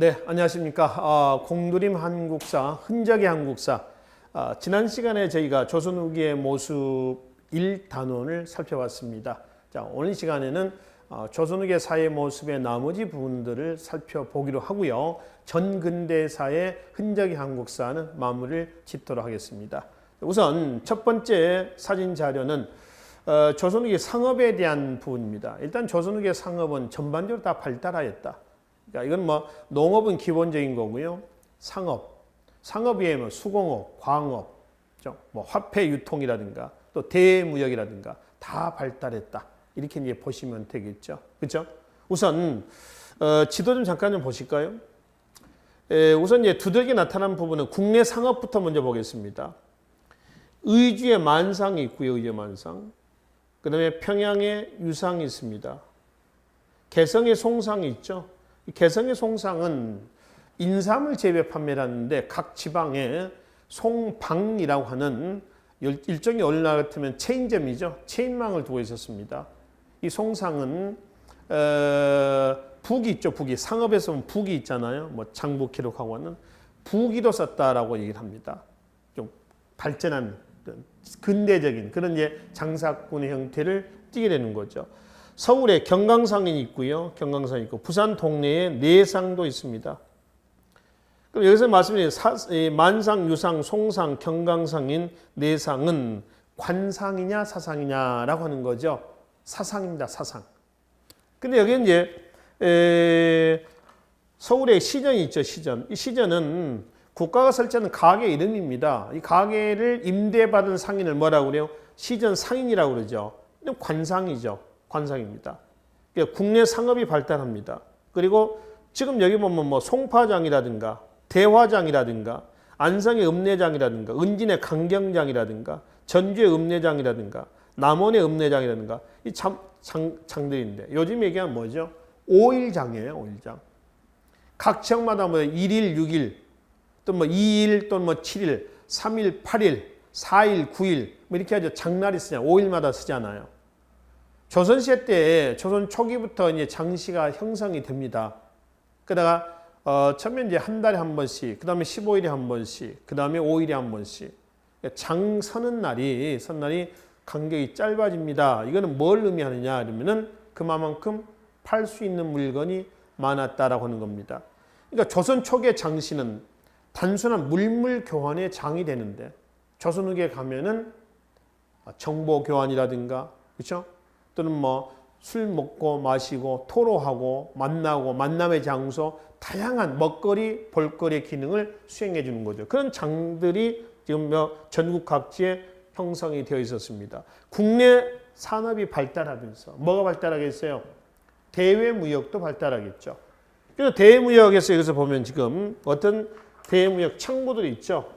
네, 안녕하십니까. 공드림 한국사, 흔적의 한국사. 지난 시간에 저희가 조선 후기의 모습 1단원을 살펴봤습니다. 자, 오늘 시간에는 조선 후기 사회 모습의 나머지 부분들을 살펴보기로 하고요. 전근대사의 흔적의 한국사는 마무리를 짓도록 하겠습니다. 우선 첫 번째 사진 자료는 조선 후기 상업에 대한 부분입니다. 일단 조선 후기 상업은 전반적으로 다 발달하였다. 그러니까 이건 뭐 농업은 기본적인 거고요. 상업이 뭐 수공업, 광업, 뭐 화폐 유통이라든가 또 대무역이라든가 다 발달했다. 이렇게 이제 보시면 되겠죠. 그렇죠? 우선 지도 좀 잠깐 좀 보실까요? 우선 이제 두들겨 나타난 부분은 국내 상업부터 먼저 보겠습니다. 의주에 만상이 있고요. 의주 만상. 그다음에 평양에 유상이 있습니다. 개성에 송상이 있죠. 개성의 송상은 인삼을 재배 판매를 하는데 각 지방에 송방이라고 하는 일종의 오늘날 같으면 체인점이죠. 체인망을 두고 있었습니다. 이 송상은 북이 있죠. 북이. 상업에서 보면 북이 있잖아요. 뭐 장부 기록하고 하는 북이도 썼다라고 얘기를 합니다. 좀 발전한 근대적인 그런 이제 장사꾼의 형태를 띠게 되는 거죠. 서울에 경강상이 있고요. 경강상이 있고 부산 동네에 내상도 있습니다. 그럼 여기서 말씀드린 만상, 유상, 송상, 경강상인 내상은 관상이냐 사상이냐라고 하는 거죠. 사상입니다. 사상. 근데 여기 이제 서울에 시전이 있죠. 시전. 이 시전은 국가가 설치하는 가게 이름입니다. 이 가게를 임대받은 상인을 뭐라고 그래요? 시전 상인이라고 그러죠. 관상이죠. 관상입니다. 그러니까 국내 상업이 발달합니다. 그리고 지금 여기 보면 뭐 송파장이라든가 대화장이라든가 안성의 읍내장이라든가 은진의 강경장이라든가 전주의 읍내장이라든가 남원의 읍내장이라든가 이 장들인데 요즘 얘기하면 뭐죠? 5일장이에요. 5일장. 각 지역마다 뭐 1일, 6일 또 뭐 2일 또는 뭐 7일, 3일, 8일, 4일, 9일 뭐 이렇게 하죠. 장날이 쓰잖아요. 5일마다 쓰잖아요. 조선시대 때 조선 초기부터 이제 장시가 형성이 됩니다. 그러다가 처음에 이제 한 달에 한 번씩, 그 다음에 15일에 한 번씩, 그 다음에 5일에 한 번씩. 장 서는 날이 간격이 짧아집니다. 이거는 뭘 의미하느냐 그러면은 그만큼 팔 수 있는 물건이 많았다라고 하는 겁니다. 그러니까 조선 초기의 장시는 단순한 물물 교환의 장이 되는데 조선 후기에 가면은 정보 교환이라든가 그렇죠? 또는 뭐 술 먹고 마시고 토로하고 만나고 만남의 장소 다양한 먹거리 볼거리의 기능을 수행해 주는 거죠. 그런 장들이 지금 전국 각지에 형성이 되어 있었습니다. 국내 산업이 발달하면서 뭐가 발달하겠어요? 대외무역도 발달하겠죠. 그래서 대외무역에서 여기서 보면 지금 어떤 대외무역 창구들이 있죠.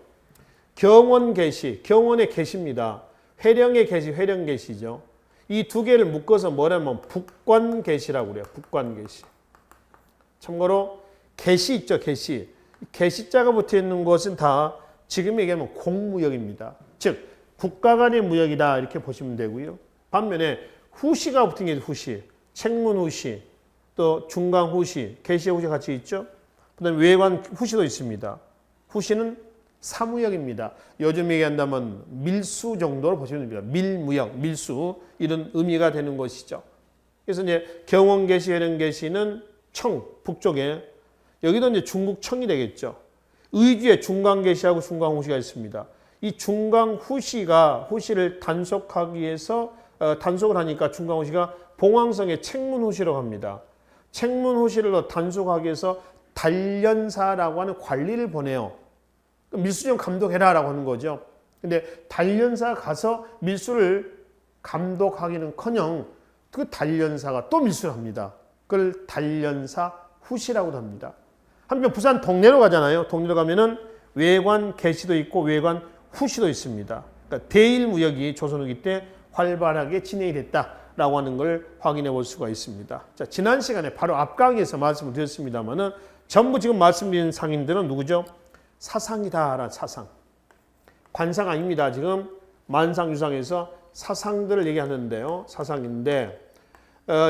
경원 개시, 경원의 개시입니다. 회령의 개시, 회령 개시죠. 이 두 개를 묶어서 뭐라면 북관 개시라고 그래요. 북관 개시. 참고로 개시 있죠. 개시. 개시자가 붙어 있는 것은 다 지금 얘기하면 공무역입니다. 즉 국가 간의 무역이다 이렇게 보시면 되고요. 반면에 후시가 붙은 게 후시, 책문 후시, 또 중강 후시, 개시의 후시 같이 있죠. 그다음에 외관 후시도 있습니다. 후시는 사무역입니다. 요즘 얘기한다면 밀수 정도로 보시면 됩니다. 밀무역, 밀수 이런 의미가 되는 것이죠. 그래서 이제 경원개시, 회령개시는 청 북쪽에 여기도 이제 중국 청이 되겠죠. 의주에 중강개시하고 중강후시가 있습니다. 이 중강후시가 후시를 단속하기 위해서 단속을 하니까 중강후시가 봉황성의 책문후시라고 합니다. 책문후시를 단속하기 위해서 단련사라고 하는 관리를 보내요. 밀수 좀 감독해라라고 하는 거죠. 근데 단련사 가서 밀수를 감독하기는커녕 그 단련사가 또 밀수를 합니다. 그걸 단련사 후시라고도 합니다. 한편 부산 동래로 가잖아요. 동래로 가면은 외관 개시도 있고 외관 후시도 있습니다. 그러니까 대일 무역이 조선 후기 때 활발하게 진행이 됐다라고 하는 걸 확인해 볼 수가 있습니다. 자, 지난 시간에 바로 앞 강의에서 말씀을 드렸습니다만은 전부 지금 말씀드린 상인들은 누구죠? 사상이다라는 사상. 관상 아닙니다. 지금 만상유상에서 사상들을 얘기하는데요. 사상인데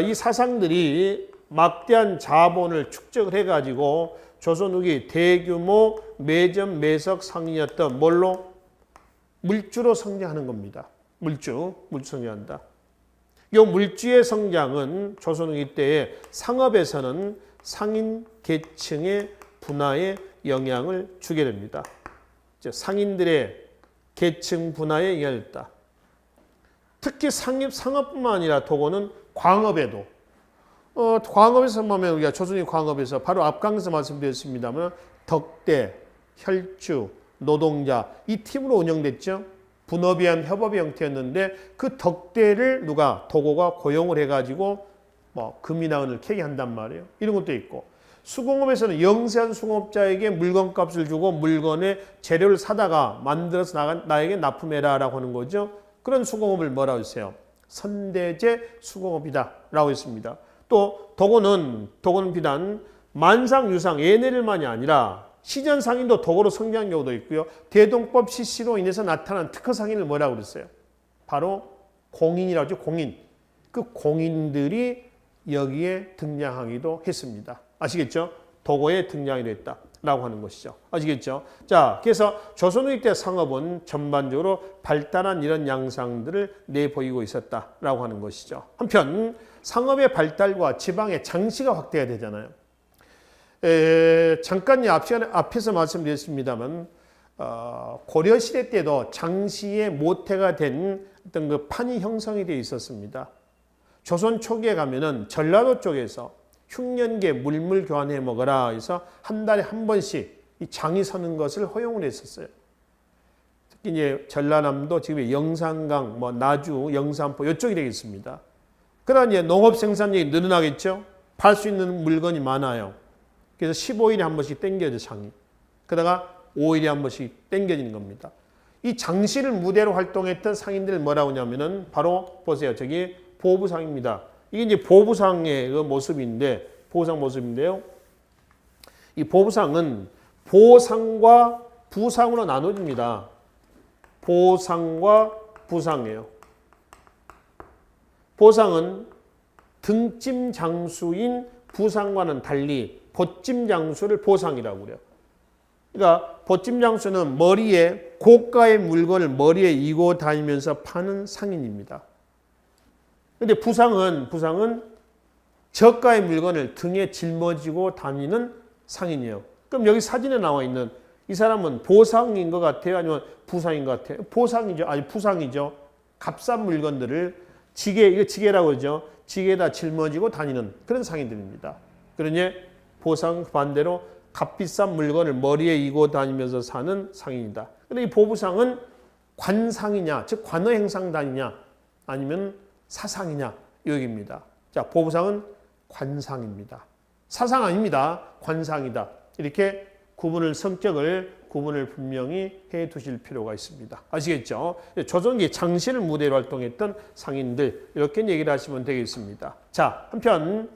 이 사상들이 막대한 자본을 축적을 해가지고 조선 후기 대규모 매점 매석 상인이었던 뭘로? 물주로 성장하는 겁니다. 물주 성장한다. 이 물주의 성장은 조선 후기 때의 상업에서는 상인 계층의 분화에 영향을 주게 됩니다. 상인들의 계층 분화에 영향을 줬다. 특히 상업뿐만 아니라 도고는 광업에도 광업에서 보면 우리가 조선의 광업에서 바로 앞강에서 말씀드렸습니다만 덕대, 혈주, 노동자 이 팀으로 운영됐죠. 분업에 의한 협업의 형태였는데 그 덕대를 누가 도고가 고용을 해가지고 뭐 금이나 은을 캐게 한단 말이에요. 이런 것도 있고 수공업에서는 영세한 수공업자에게 물건값을 주고 물건의 재료를 사다가 만들어서 나에게 납품해라라고 하는 거죠. 그런 수공업을 뭐라고 했어요? 선대제 수공업이다라고 했습니다. 또 도고는 비단 만상유상 예내를만이 아니라 시전 상인도 도고로 성장한 경우도 있고요. 대동법 실시로 인해서 나타난 특허 상인을 뭐라고 그랬어요? 바로 공인이라고 하죠. 공인. 그 공인들이 여기에 등장하기도 했습니다. 아시겠죠? 도고에 등장이 됐다라고 하는 것이죠. 아시겠죠? 자, 그래서 조선 후기 때 상업은 전반적으로 발달한 이런 양상들을 내보이고 있었다라고 하는 것이죠. 한편 상업의 발달과 지방의 장시가 확대가 되잖아요. 잠깐 앞에서 말씀드렸습니다만 고려시대 때도 장시의 모태가 된 어떤 그 판이 형성이 되어 있었습니다. 조선 초기에 가면은 전라도 쪽에서 흉년계 물물 교환해 먹어라 해서 한 달에 한 번씩 이 장이 서는 것을 허용을 했었어요. 특히 이제 전라남도 지금 영산강, 뭐 나주, 영산포 이쪽이 되겠습니다. 그러나 이제 농업 생산량이 늘어나겠죠. 팔 수 있는 물건이 많아요. 그래서 15일에 한 번씩 땡겨져 장이. 그러다가 5일에 한 번씩 땡겨지는 겁니다. 이 장시를 무대로 활동했던 상인들 뭐라고 하냐면은 바로 보세요. 저기 보부상입니다. 이게 이제 보부상의 그 모습인데, 보부상 모습인데요. 이 보부상은 보상과 부상으로 나눠집니다. 보상과 부상이에요. 보상은 등짐 장수인 부상과는 달리 보찜 장수를 보상이라고 그래요. 그러니까 보찜 장수는 머리에 고가의 물건을 머리에 이고 다니면서 파는 상인입니다. 그런데 부상은 저가의 물건을 등에 짊어지고 다니는 상인이에요. 그럼 여기 사진에 나와 있는 이 사람은 보상인 것 같아요? 아니면 부상인 것 같아요? 보상이죠. 아니 부상이죠. 값싼 물건들을 이거 지게라고 그러죠. 지게에다 짊어지고 다니는 그런 상인들입니다. 그러니 보상 반대로 값비싼 물건을 머리에 이고 다니면서 사는 상인이다. 그런데 이 보부상은 관상이냐, 즉 관어 행상단이냐, 아니면 사상이냐 이 얘기입니다. 자, 보부상은 관상입니다. 사상 아닙니다. 관상이다. 이렇게 성격을 구분을 분명히 해 두실 필요가 있습니다. 아시겠죠? 조선기 장시를 무대로 활동했던 상인들 이렇게 얘기를 하시면 되겠습니다. 자, 한편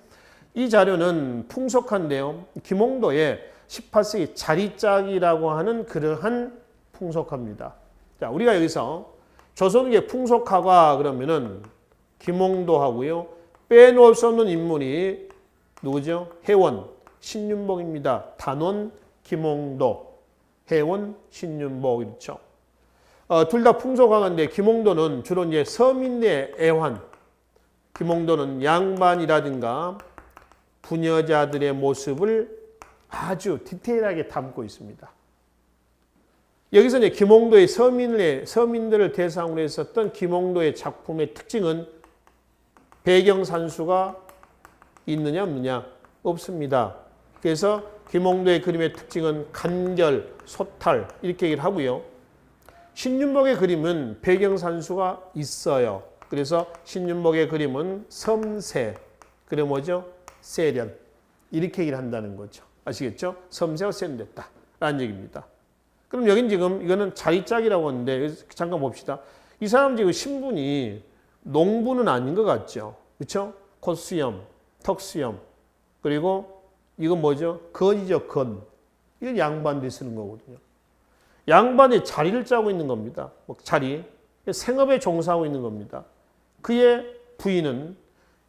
이 자료는 풍속화인데요. 김홍도의 18세기 자리짝이라고 하는 그러한 풍속화입니다. 자, 우리가 여기서 조선기의 풍속화가 그러면은 김홍도하고요. 빼놓을 수 없는 인물이 누구죠? 해원, 신윤복입니다. 단원, 김홍도, 해원, 신윤복 이렇죠. 둘 다 풍속화인데 김홍도는 주로 이제 서민의 애환, 김홍도는 양반이라든가 부녀자들의 모습을 아주 디테일하게 담고 있습니다. 여기서 이제 김홍도의 서민들을 대상으로 했었던 김홍도의 작품의 특징은 배경산수가 있느냐 없느냐 없습니다. 그래서 김홍도의 그림의 특징은 간결, 소탈 이렇게 얘기를 하고요. 신윤복의 그림은 배경산수가 있어요. 그래서 신윤복의 그림은 섬세, 그래 뭐죠? 세련 이렇게 얘기를 한다는 거죠. 아시겠죠? 섬세가 세련됐다 라는 얘기입니다. 그럼 여긴 지금 이거는 자리짝이라고 하는데 잠깐 봅시다. 이 사람 지금 신분이 농부는 아닌 것 같죠. 그렇죠? 콧수염, 턱수염 그리고 이건 뭐죠? 건이죠. 건. 이건 양반들이 쓰는 거거든요. 양반이 자리를 짜고 있는 겁니다. 자리. 생업에 종사하고 있는 겁니다. 그의 부인은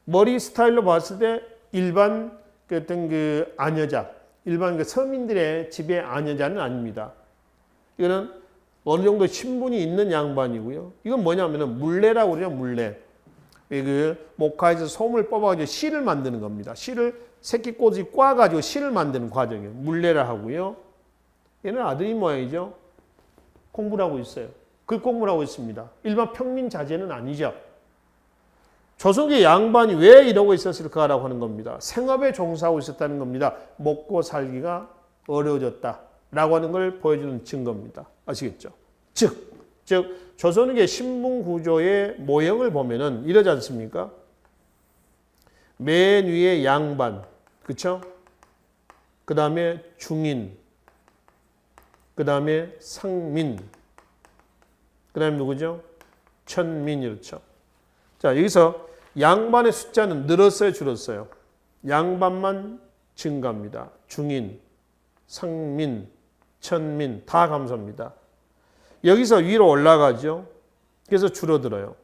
머리 스타일로 봤을 때 일반 어떤 그 아녀자 일반 그 서민들의 집의 아녀자는 아닙니다. 이거는 어느 정도 신분이 있는 양반이고요. 이건 뭐냐면은 물레라고 그래요, 물레. 그 목화에서 솜을 뽑아가지고 실을 만드는 겁니다. 실을 새끼꼬지 꽈가지고 실을 만드는 과정이에요. 물레라 하고요. 얘는 아들이 모양이죠. 공부를 하고 있어요. 글 공부를 하고 있습니다. 일반 평민 자제는 아니죠. 조선의 양반이 왜 이러고 있었을까라고 하는 겁니다. 생업에 종사하고 있었다는 겁니다. 먹고 살기가 어려워졌다라고 하는 걸 보여주는 증거입니다. 아시겠죠? 즉 조선의 신분 구조의 모형을 보면은 이러지 않습니까? 맨 위에 양반, 그렇죠? 그 다음에 중인, 그 다음에 상민, 그 다음에 누구죠? 천민, 이렇죠. 자, 여기서 양반의 숫자는 늘었어요, 줄었어요? 양반만 증가합니다. 중인, 상민, 천민 다 감소합니다. 여기서 위로 올라가죠. 그래서 줄어들어요.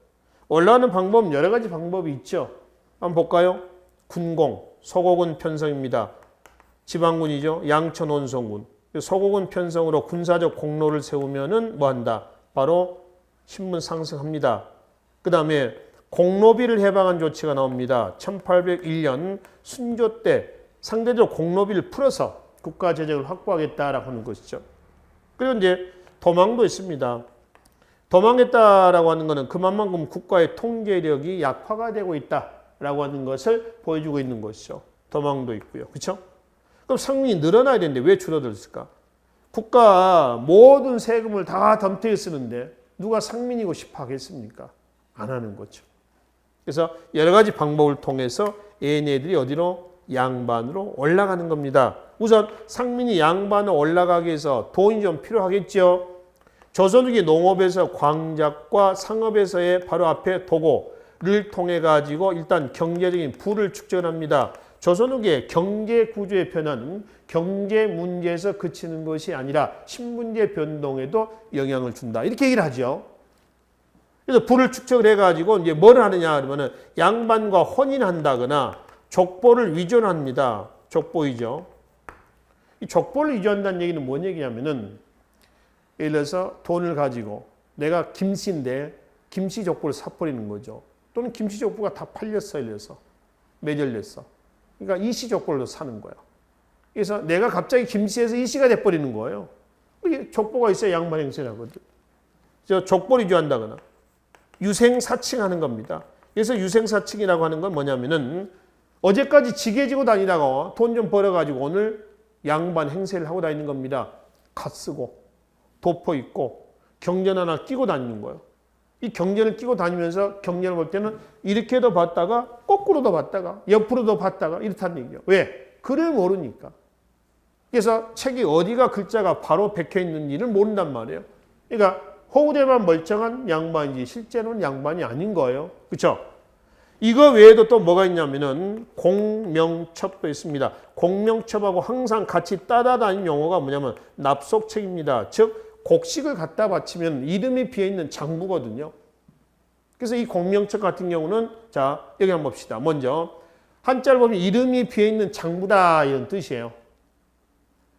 올라가는 방법은 여러 가지 방법이 있죠. 한번 볼까요? 군공, 소고군 편성입니다. 지방군이죠. 양천 온성군. 소고군 편성으로 군사적 공로를 세우면은 뭐 한다? 바로 신분 상승합니다. 그 다음에 공로비를 해방한 조치가 나옵니다. 1801년 순조 때 상대적으로 공로비를 풀어서 국가 재정을 확보하겠다라고 하는 것이죠. 그리고 이제 도망도 있습니다. 도망했다라고 하는 것은 그만큼 국가의 통제력이 약화가 되고 있다라고 하는 것을 보여주고 있는 것이죠. 도망도 있고요. 그렇죠? 그럼 상민이 늘어나야 되는데 왜 줄어들었을까? 국가 모든 세금을 다 덤태에 쓰는데 누가 상민이고 싶어 하겠습니까? 안 하는 거죠. 그래서 여러 가지 방법을 통해서 얘네들이 어디로? 양반으로 올라가는 겁니다. 우선 상민이 양반으로 올라가기 위해서 돈이 좀 필요하겠죠. 조선후기 농업에서 광작과 상업에서의 바로 앞에 도고를 통해 가지고 일단 경제적인 부를 축적합니다. 조선후기의 경제 구조의 변화는 경제 문제에서 그치는 것이 아니라 신분제 변동에도 영향을 준다. 이렇게 얘기를 하죠. 그래서 부를 축적을 해가지고 이제 뭘 하느냐 그러면은 양반과 혼인한다거나 족보를 위존합니다. 족보이죠. 이 족보를 위존한다는 얘기는 뭔 얘기냐면은 예를 들어서 돈을 가지고 내가 김씨인데 김씨 족보를 사버리는 거죠. 또는 김씨 족보가 다 팔렸어, 이래서 매절됐어. 그러니까 이씨 족보를 사는 거야. 그래서 내가 갑자기 김씨에서 이씨가 돼버리는 거예요. 이게 족보가 있어야 양반 행세를 하거든. 그래서 족보를 위조한다거나 유생사칭하는 겁니다. 그래서 유생사칭이라고 하는 건 뭐냐면은 어제까지 지게 지고 다니다가 돈 좀 벌어가지고 오늘 양반 행세를 하고 다니는 겁니다. 갓 쓰고 도포 입고 경전 하나 끼고 다니는 거예요. 이 경전을 끼고 다니면서 경전을 볼 때는 이렇게도 봤다가 거꾸로도 봤다가 옆으로도 봤다가 이렇다는 얘기예요. 왜? 글을 모르니까. 그래서 책이 어디가 글자가 바로 박혀 있는지를 모른단 말이에요. 그러니까 호우대만 멀쩡한 양반이지 실제로는 양반이 아닌 거예요. 그렇죠? 이거 외에도 또 뭐가 있냐면은 공명첩도 있습니다. 공명첩하고 항상 같이 따라다니는 용어가 뭐냐면 납속책입니다. 즉 곡식을 갖다 바치면 이름이 비어있는 장부거든요. 그래서 이 공명첩 같은 경우는 자 여기 한번 봅시다. 먼저 한자를 보면 이름이 비어있는 장부다 이런 뜻이에요.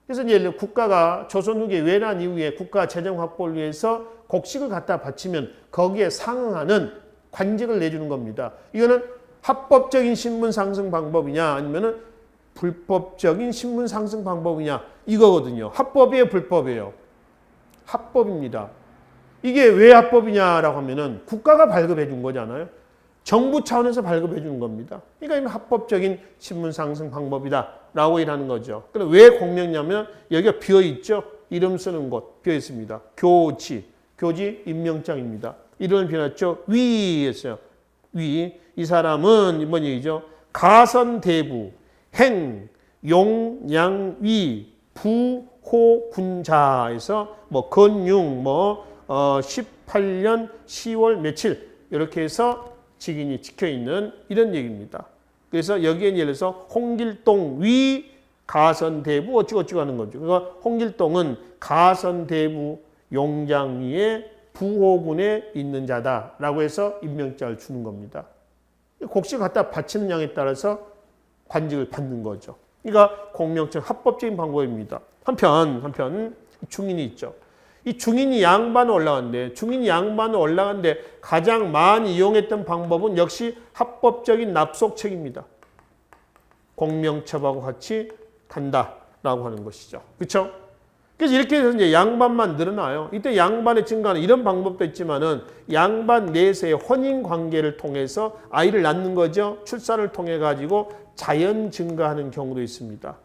그래서 이제 국가가 조선 후기 외란 이후에 국가 재정 확보를 위해서 곡식을 갖다 바치면 거기에 상응하는 관직을 내주는 겁니다. 이거는 합법적인 신분 상승 방법이냐 아니면은 불법적인 신분 상승 방법이냐 이거거든요. 합법이에요, 불법이에요? 합법입니다. 이게 왜 합법이냐라고 하면은 국가가 발급해 준 거잖아요. 정부 차원에서 발급해 주는 겁니다. 그러니까 이건 합법적인 신분 상승 방법이다라고 일하는 거죠. 그럼 왜 공명이냐면 여기가 비어 있죠. 이름 쓰는 곳 비어 있습니다. 교지 임명장입니다. 이름을 비워놨죠. 위였어요. 위. 이 사람은 뭔 얘기죠? 가선대부, 행, 용, 양, 위, 부, 호, 군자에서 뭐 건융, 18년 10월 며칠 이렇게 해서 직인이 찍혀 있는 이런 얘기입니다. 그래서 여기에 예를 들어서 홍길동 위 가선대부 어찌고 하는 거죠. 그러니까 홍길동은 가선대부 용장위의 부호군에 있는 자다라고 해서 임명장을 주는 겁니다. 곡식 갖다 바치는 양에 따라서 관직을 받는 거죠. 그러니까 공명처 합법적인 방법입니다. 한편 중인이 있죠. 이 중인이 양반을 올라갔는데 중인이 양반을 올라갔는데 가장 많이 이용했던 방법은 역시 합법적인 납속책입니다. 공명첩하고 같이 간다라고 하는 것이죠. 그렇죠? 그래서 이렇게 해서 이제 양반만 늘어나요. 이때 양반의 증가는 이런 방법도 있지만은 양반 내세의 혼인 관계를 통해서 아이를 낳는 거죠. 출산을 통해 가지고 자연 증가하는 경우도 있습니다.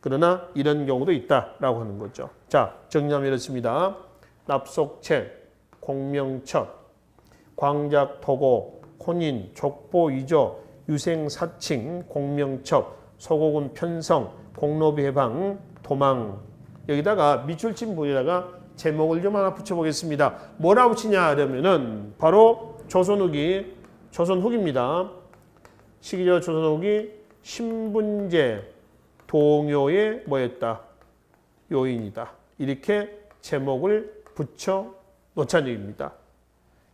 그러나 이런 경우도 있다라고 하는 거죠. 자, 정리하면 이렇습니다. 납속책, 공명첩, 광작, 도고, 혼인, 족보, 위조, 유생, 사칭, 공명첩, 소고군 편성, 공로비 해방, 도망. 여기다가 밑줄친 부분에다가 제목을 좀 하나 붙여보겠습니다. 뭐라 붙이냐 하려면은 바로 조선후기입니다. 시기적 조선후기 신분제 동요의 뭐였다? 요인이다. 이렇게 제목을 붙여 놓자는 얘기입니다.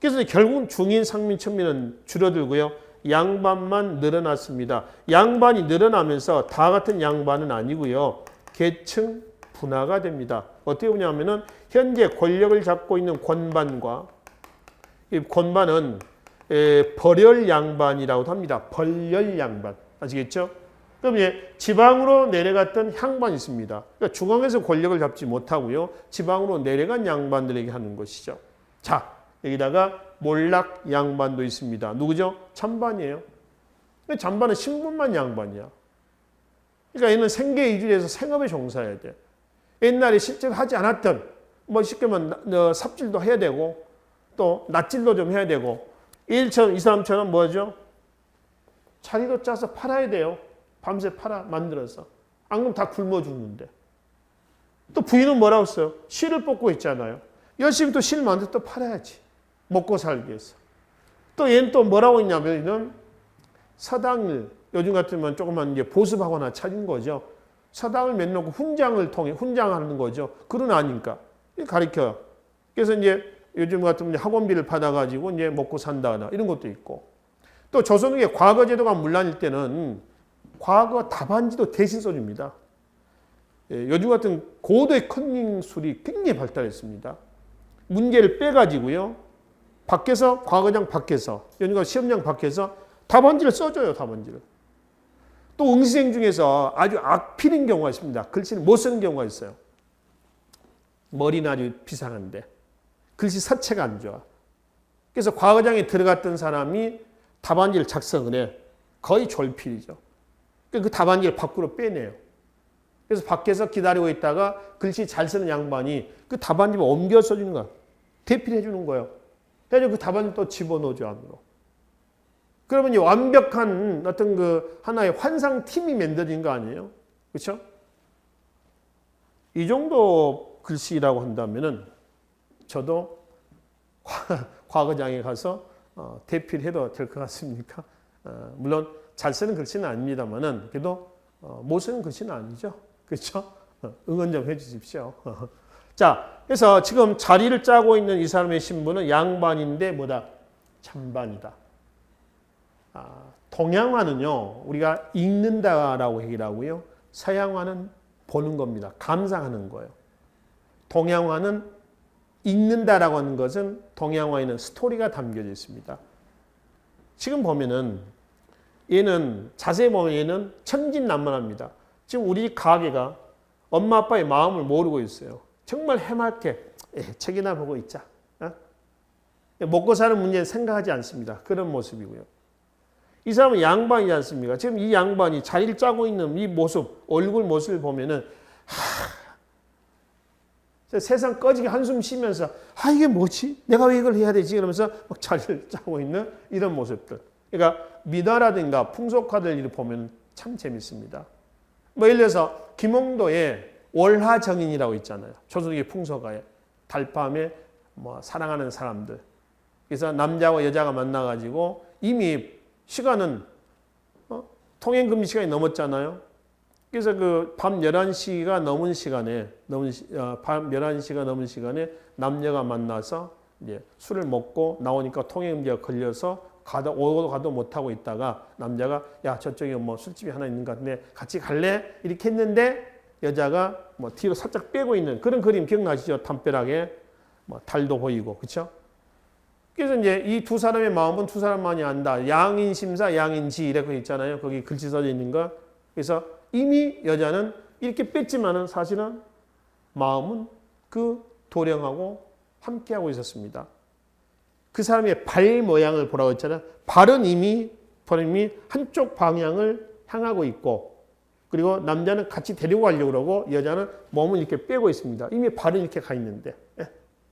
그래서 결국 중인, 상민, 천민은 줄어들고요. 양반만 늘어났습니다. 양반이 늘어나면서 다 같은 양반은 아니고요. 계층 분화가 됩니다. 어떻게 보냐면은 현재 권력을 잡고 있는 권반과 이 권반은 벌열 양반이라고도 합니다. 벌열 양반. 아시겠죠? 그럼 지방으로 내려갔던 향반이 있습니다. 그러니까 중앙에서 권력을 잡지 못하고요. 지방으로 내려간 양반들에게 하는 것이죠. 자, 여기다가 몰락 양반도 있습니다. 누구죠? 찬반이에요. 찬반은 신분만 양반이야. 그러니까 얘는 생계 이주에서 생업에 종사해야 돼. 옛날에 실제로 하지 않았던 뭐 쉽게 말하면 삽질도 해야 되고 또 낫질도 좀 해야 되고 이 사람처럼 뭐죠? 자리도 짜서 팔아야 돼요. 밤새 팔아 만들어서. 안 그러면 다 굶어 죽는데. 또 부인은 뭐라고 써요? 실을 뽑고 있잖아요. 열심히 또 실 만들어 또 팔아야지. 먹고 살기 위해서. 또 얘는 또 뭐라고 했냐면 서당을 요즘 같으면 조금만 이제 보습하거나 차린 거죠. 서당을 맺놓고 훈장을 통해 훈장하는 거죠. 그런 아니까 가르쳐요. 그래서 이제 요즘 같으면 학원비를 받아가지고 이제 먹고 산다거나 이런 것도 있고. 또 조선후기에 과거 제도가 문란일 때는 과거 답안지도 대신 써줍니다. 요즘 같은 고도의 컨닝술이 굉장히 발달했습니다. 문제를 빼가지고요. 밖에서 과거장 밖에서 요즘 시험장 밖에서 답안지를 써줘요. 답안지를. 또 응시생 중에서 아주 악필인 경우가 있습니다. 글씨를 못 쓰는 경우가 있어요. 머리는 아주 비상한데 글씨 사체가 안 좋아. 그래서 과거장에 들어갔던 사람이 답안지를 작성을 해. 거의 졸필이죠. 그 답안지를 밖으로 빼내요. 그래서 밖에서 기다리고 있다가 글씨 잘 쓰는 양반이 그 답안지를 옮겨 써주는 거야. 대필해 주는 거예요. 그래서 그 답안지를 또 집어넣어줘 안으로. 그러면 완벽한 어떤 그 하나의 환상팀이 만들어진 거 아니에요? 그렇죠? 이 정도 글씨라고 한다면은 저도 과거장에 가서 대필해도 될 것 같습니까? 물론 잘 쓰는 글씨는 아닙니다만은 그래도 못 쓰는 글씨는 아니죠. 그렇죠? 응원 좀 해주십시오. 자, 그래서 지금 자리를 짜고 있는 이 사람의 신분은 양반인데 뭐다? 찬반이다. 동양화는요, 우리가 읽는다라고 얘기를 하고요. 서양화는 보는 겁니다. 감상하는 거예요. 동양화는 읽는다라고 하는 것은 동양화에는 스토리가 담겨져 있습니다. 지금 보면은 얘는 자세히 보면 얘는 천진난만합니다. 지금 우리 가게가 엄마 아빠의 마음을 모르고 있어요. 정말 해맑게 책이나 보고 있자. 먹고 사는 문제는 생각하지 않습니다. 그런 모습이고요. 이 사람은 양반이지 않습니까? 지금 이 양반이 자리를 짜고 있는 이 모습, 얼굴 모습을 보면은 세상 꺼지게 한숨 쉬면서 이게 뭐지? 내가 왜 이걸 해야 되지? 그러면서 막 자리를 짜고 있는 이런 모습들. 그러니까 민화라든가 풍속화들 보면 참 재밌습니다. 뭐 예를 들어서 김홍도의 월화정인이라고 있잖아요. 조선의 풍속화에 달밤에 뭐 사랑하는 사람들. 그래서 남자와 여자가 만나가지고 이미 시간은 통행금지 시간이 넘었잖아요. 그래서 그 밤 11시가 넘은 시간에 밤 11시가 넘은 시간에 남녀가 만나서 이제 술을 먹고 나오니까 통행금지가 걸려서 가도 못하고 있다가 남자가 야 저쪽에 뭐 술집이 하나 있는 것 같은데 같이 갈래? 이렇게 했는데 여자가 뭐 뒤로 살짝 빼고 있는 그런 그림 기억나시죠? 담벼락에 뭐 달도 보이고 그렇죠? 그래서 이제 이 두 사람의 마음은 두 사람만이 안다. 양인심사 양인지 이렇게 있잖아요. 거기 글씨 써져 있는 거. 그래서 이미 여자는 이렇게 뺐지만은 사실은 마음은 그 도령하고 함께하고 있었습니다. 그 사람의 발 모양을 보라고 했잖아요. 발은 이미 한쪽 방향을 향하고 있고 그리고 남자는 같이 데리고 가려고 그러고 여자는 몸을 이렇게 빼고 있습니다. 이미 발은 이렇게 가 있는데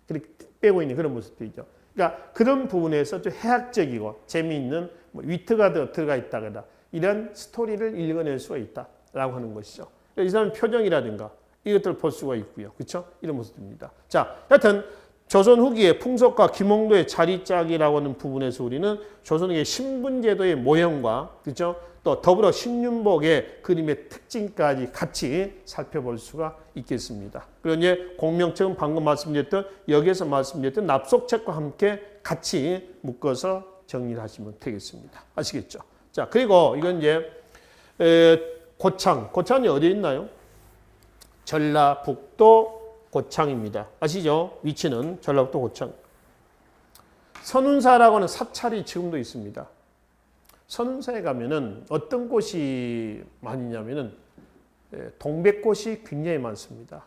그렇게 빼고 있는 그런 모습도 있죠. 그러니까 그런 부분에서 좀 해학적이고 재미있는 위트가 들어가 있다거나 이런 스토리를 읽어낼 수가 있다라고 하는 것이죠. 이 사람 표정이라든가 이것들을 볼 수가 있고요. 그렇죠? 이런 모습입니다. 자, 하여튼 조선 후기의 풍속과 김홍도의 자리짜기라고 하는 부분에서 우리는 조선 후기의 신분제도의 모형과 그렇죠? 또 더불어 신윤복의 그림의 특징까지 같이 살펴볼 수가 있겠습니다. 그리고 이제 공명책은 방금 말씀드렸던 여기에서 말씀드렸던 납속책과 함께 같이 묶어서 정리를 하시면 되겠습니다. 아시겠죠? 자, 그리고 이건 이제 고창이 어디에 있나요? 전라북도 고창입니다. 아시죠? 위치는 전라북도 고창. 선운사라고 하는 사찰이 지금도 있습니다. 선운사에 가면은 어떤 곳이 많이냐면은 동백꽃이 굉장히 많습니다.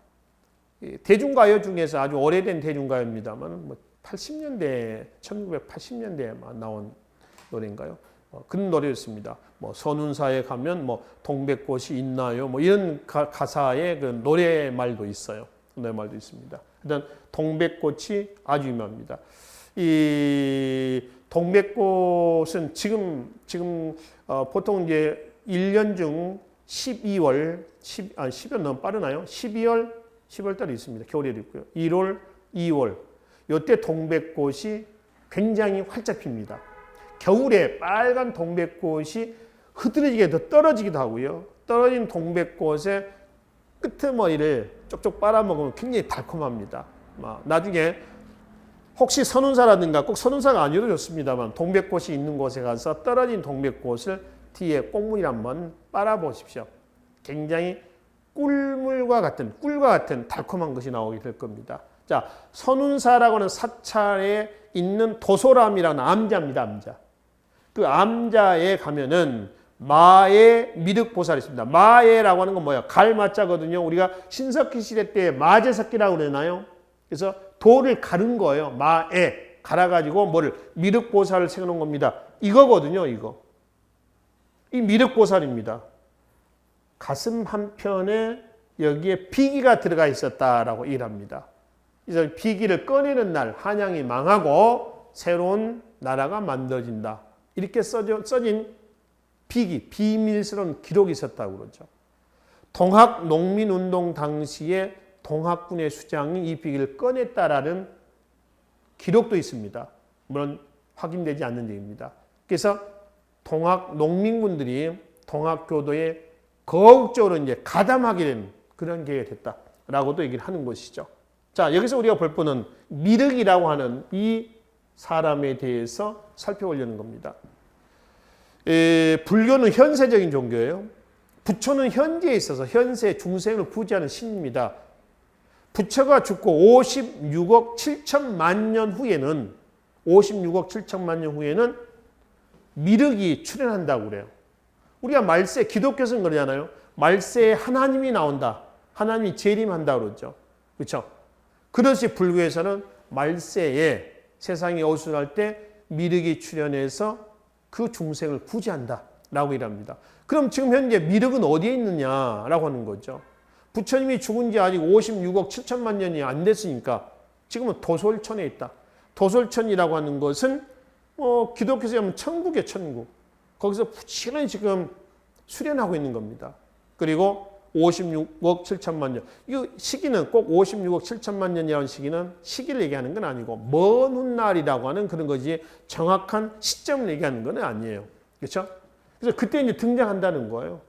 대중가요 중에서 아주 오래된 대중가요입니다만 뭐 80년대, 1980년대에 나온 노래인가요? 그런 노래였습니다. 뭐 선운사에 가면 뭐 동백꽃이 있나요? 뭐 이런 가사의 그 노래말도 있어요. 노래말도 있습니다. 일단 동백꽃이 아주 유명합니다. 이 동백꽃은 지금 보통 이제 1년 중 12월, 10월 너무 빠르나요? 10월 달에 있습니다. 겨울에도 있고요. 1월, 2월 이때 동백꽃이 굉장히 활짝 핍니다. 겨울에 빨간 동백꽃이 흐드러지게 떨어지기도 하고요. 떨어진 동백꽃의 끄트머리를 쪽쪽 빨아먹으면 굉장히 달콤합니다. 나중에 혹시 선운사라든가 꼭 선운사가 아니어도 좋습니다만 동백꽃이 있는 곳에 가서 떨어진 동백꽃을 뒤에 꽁무니를 한번 빨아보십시오. 굉장히 꿀과 같은 달콤한 것이 나오게 될 겁니다. 자, 선운사라고 하는 사찰에 있는 도소람이라는 암자입니다. 암자. 그 암자에 가면은 마의 미륵보살이 있습니다. 마에라고 하는 건 뭐야? 갈마자거든요. 우리가 신석기 시대 때 마제석기라고 그러나요? 그래서 돌을 가른 거예요. 마에 갈아가지고 뭐를 미륵보살을 세워놓은 겁니다. 이거거든요. 이거. 이 미륵보살입니다. 가슴 한편에 여기에 비기가 들어가 있었다라고 얘기합니다. 그래서 비기를 꺼내는 날 한양이 망하고 새로운 나라가 만들어진다. 이렇게 써진 비밀스러운 기록이 있었다고 그러죠. 동학 농민운동 당시에 동학군의 수장이 이 비기를 꺼냈다라는 기록도 있습니다. 물론 확인되지 않는 얘기입니다. 그래서 동학 농민군들이 동학교도에 거국적으로 이제 가담하게 된 그런 계기가 됐다라고도 얘기를 하는 것이죠. 자, 여기서 우리가 볼 분은 미륵이라고 하는 이 사람에 대해서 살펴보려는 겁니다. 불교는 현세적인 종교예요. 부처는 현재에 있어서 현세 중생을 구제하는 신입니다. 부처가 죽고 56억 7천만 년 후에는 미륵이 출현한다고 그래요. 우리가 말세, 기독교에서는 그러잖아요. 말세에 하나님이 나온다. 하나님이 재림한다 그러죠. 그렇죠? 그렇지 불교에서는 말세에 세상이 어수선할 때 미륵이 출현해서 그 중생을 구제한다 라고 일합니다. 그럼 지금 현재 미륵은 어디에 있느냐라고 하는 거죠. 부처님이 죽은 지 아직 56억 7천만 년이 안 됐으니까 지금은 도솔천에 있다. 도솔천이라고 하는 것은 기독교에서 하면 천국이에요. 천국. 거기서 부지런히 지금 수련하고 있는 겁니다. 그리고 56억 7천만 년. 이 시기는 꼭 56억 7천만 년이라는 시기를 얘기하는 건 아니고 먼 훗날이라고 하는 그런 거지 정확한 시점을 얘기하는 건 아니에요. 그렇죠? 그래서 그때 이제 등장한다는 거예요.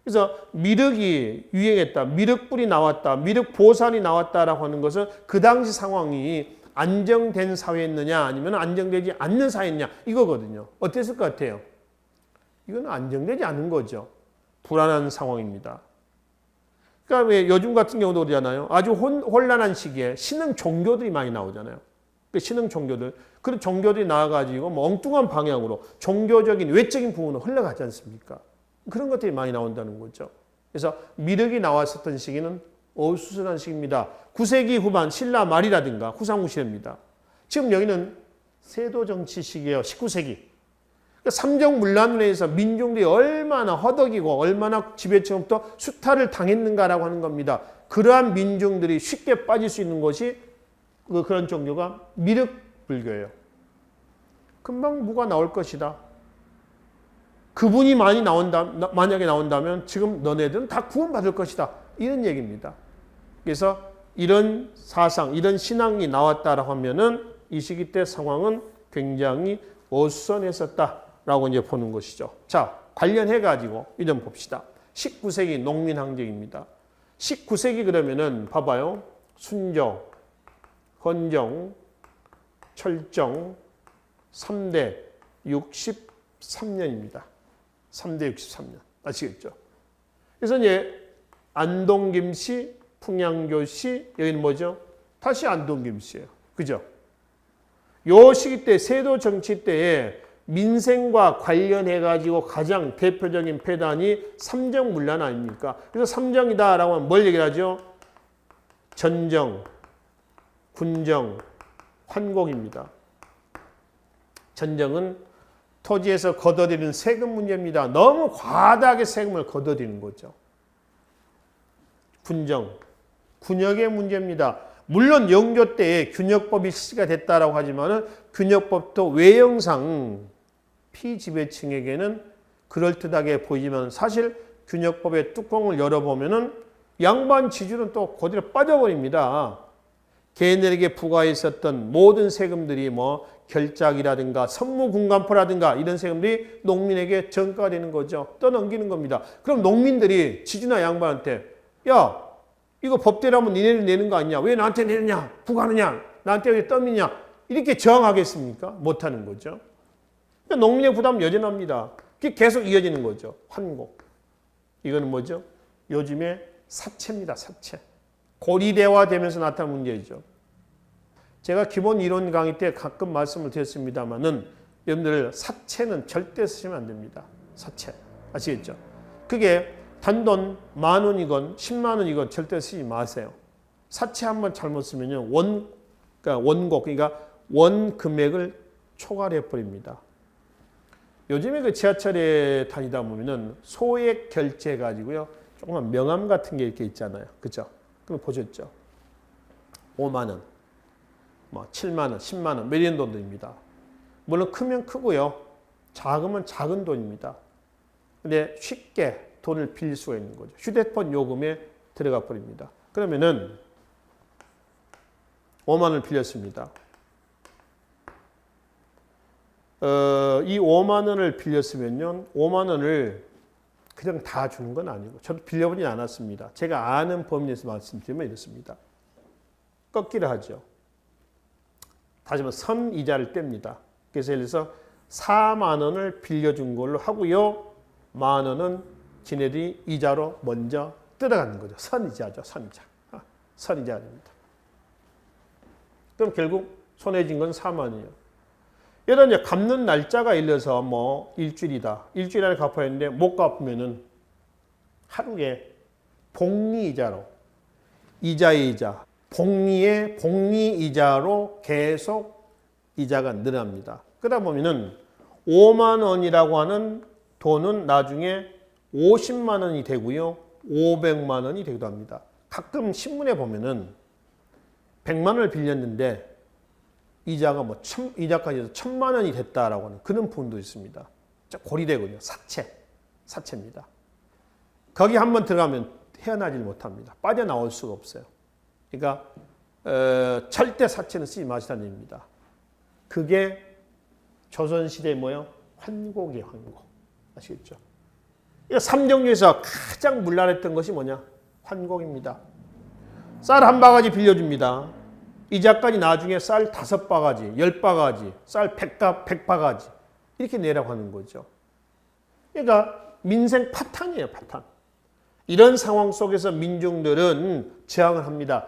그래서 미륵이 유행했다. 미륵불이 나왔다. 미륵보살이 나왔다라고 하는 것은 그 당시 상황이 안정된 사회였느냐 아니면 안정되지 않는 사회였냐 이거거든요. 어땠을 것 같아요? 이건 안정되지 않은 거죠. 불안한 상황입니다. 그러니까 왜 요즘 같은 경우도 그러잖아요. 아주 혼란한 시기에 신흥 종교들이 많이 나오잖아요. 그 신흥 종교들, 그런 종교들이 나와가지고 뭐 엉뚱한 방향으로 종교적인 외적인 부분으로 흘러가지 않습니까? 그런 것들이 많이 나온다는 거죠. 그래서 미륵이 나왔었던 시기는 어수선한 시기입니다. 9세기 후반 신라 말이라든가 후상우 시대입니다. 지금 여기는 세도 정치 시기예요. 19세기. 그러니까 삼정문란으로 해서 민중들이 얼마나 허덕이고 얼마나 지배층부터 수탈을 당했는가라고 하는 겁니다. 그러한 민중들이 쉽게 빠질 수 있는 것이 그런 종교가 미륵 불교예요. 금방 뭐가 나올 것이다. 그분이 만약에 나온다면 지금 너네들은 다 구원받을 것이다. 이런 얘기입니다. 그래서 이런 사상, 이런 신앙이 나왔다라고 하면은 이 시기 때 상황은 굉장히 어수선했었다라고 이제 보는 것이죠. 자, 관련해가지고 이좀 봅시다. 19세기 농민 항쟁입니다. 19세기 그러면은 봐봐요. 순정, 헌정, 철정, 3대 63년입니다. 3대 63년. 아시겠죠? 그래서 이제 안동김씨, 풍양교씨, 여기는 뭐죠? 다시 안동김씨예요. 그죠? 요 시기 때 세도 정치 때에 민생과 관련해가지고 가장 대표적인 폐단이 삼정문란 아닙니까? 그래서 삼정이다라고 하면 뭘 얘기를 하죠? 전정, 군정, 환곡입니다. 전정은 토지에서 걷어들이는 세금 문제입니다. 너무 과다하게 세금을 걷어들이는 거죠. 군정, 군역의 문제입니다. 물론 영조 때에 균역법이 실시가 됐다라고 하지만은 균역법도 외형상 피지배층에게는 그럴듯하게 보이지만 사실 균역법의 뚜껑을 열어보면은 양반 지주는 또 그대로 빠져버립니다. 개인들에게 부과해 있었던 모든 세금들이 뭐 결작이라든가 선무궁감포라든가 이런 세금들이 농민에게 전가가 되는 거죠. 떠넘기는 겁니다. 그럼 농민들이 지주나 양반한테 야 이거 법대로 하면 니네를 내는 거 아니냐? 왜 나한테 내느냐? 부과하느냐? 나한테 왜 떠미냐? 이렇게 저항하겠습니까? 못하는 거죠. 그러니까 농민의 부담은 여전합니다. 그게 계속 이어지는 거죠. 환곡. 이거는 뭐죠? 요즘의 사채입니다. 사채. 고리대화되면서 나타난 문제이죠. 제가 기본 이론 강의 때 가끔 말씀을 드렸습니다만은 여러분들 사채는 절대 쓰시면 안 됩니다. 사채. 아시겠죠? 그게 단돈 10,000원이건 10만 원이건 절대 쓰지 마세요. 사채 한번 잘못 쓰면요. 그러니까 원곡, 그러니까 원 금액을 초과해 버립니다. 요즘에 그 지하철에 다니다 보면은 소액 결제 가지고요. 조그만 명함 같은 게 이렇게 있잖아요. 그죠? 그럼 보셨죠? 5만 원, 뭐 7만 원, 10만 원, 뭐 이런 돈들입니다. 물론 크면 크고요. 작으면 작은 돈입니다. 근데 쉽게 돈을 빌릴 수가 있는 거죠. 휴대폰 요금에 들어가 버립니다. 그러면은 5만 원을 빌렸습니다. 이 5만 원을 빌렸으면요. 5만 원을 그냥 다 주는 건 아니고 저도 빌려보진 않았습니다. 제가 아는 범위에서 말씀드리면 이렇습니다. 꺾기를 하죠. 다시 말해 선이자를 뗍니다. 그래서 예를 들어서 4만 원을 빌려준 걸로 하고요. 만 원은 지네들이 이자로 먼저 뜯어가는 거죠. 선이자죠. 선이자. 선이자입니다. 그럼 결국 손해 진 건 4만 원이에요. 예를 들어 이제 갚는 날짜가 일러서 뭐 일주일이다. 일주일 안에 갚아야 하는데 못 갚으면은 하루에 복리이자로 이자의 이자, 복리이자로 계속 이자가 늘어납니다. 그러다 보면은 5만 원이라고 하는 돈은 나중에 50만 원이 되고요. 500만 원이 되기도 합니다. 가끔 신문에 보면은 100만 원을 빌렸는데 이자가 뭐 이자까지 해서 1000만 원이 됐다라고 하는 그런 부분도 있습니다. 고리되거든요. 사채입니다. 거기 한번 들어가면 헤어나질 못합니다. 빠져나올 수가 없어요. 그러니까 절대 사채는 쓰지 마시라는 얘기입니다. 그게 조선시대의 뭐예요? 환곡이에요. 환곡. 아시겠죠? 삼정유에서 가장 문란했던 것이 뭐냐? 환곡입니다. 쌀 한 바가지 빌려줍니다. 이자까지 나중에 쌀 5바가지, 10바가지, 쌀 100바가지 이렇게 내라고 하는 거죠. 그러니까 민생 파탄이에요, 파탄. 이런 상황 속에서 민중들은 저항을 합니다.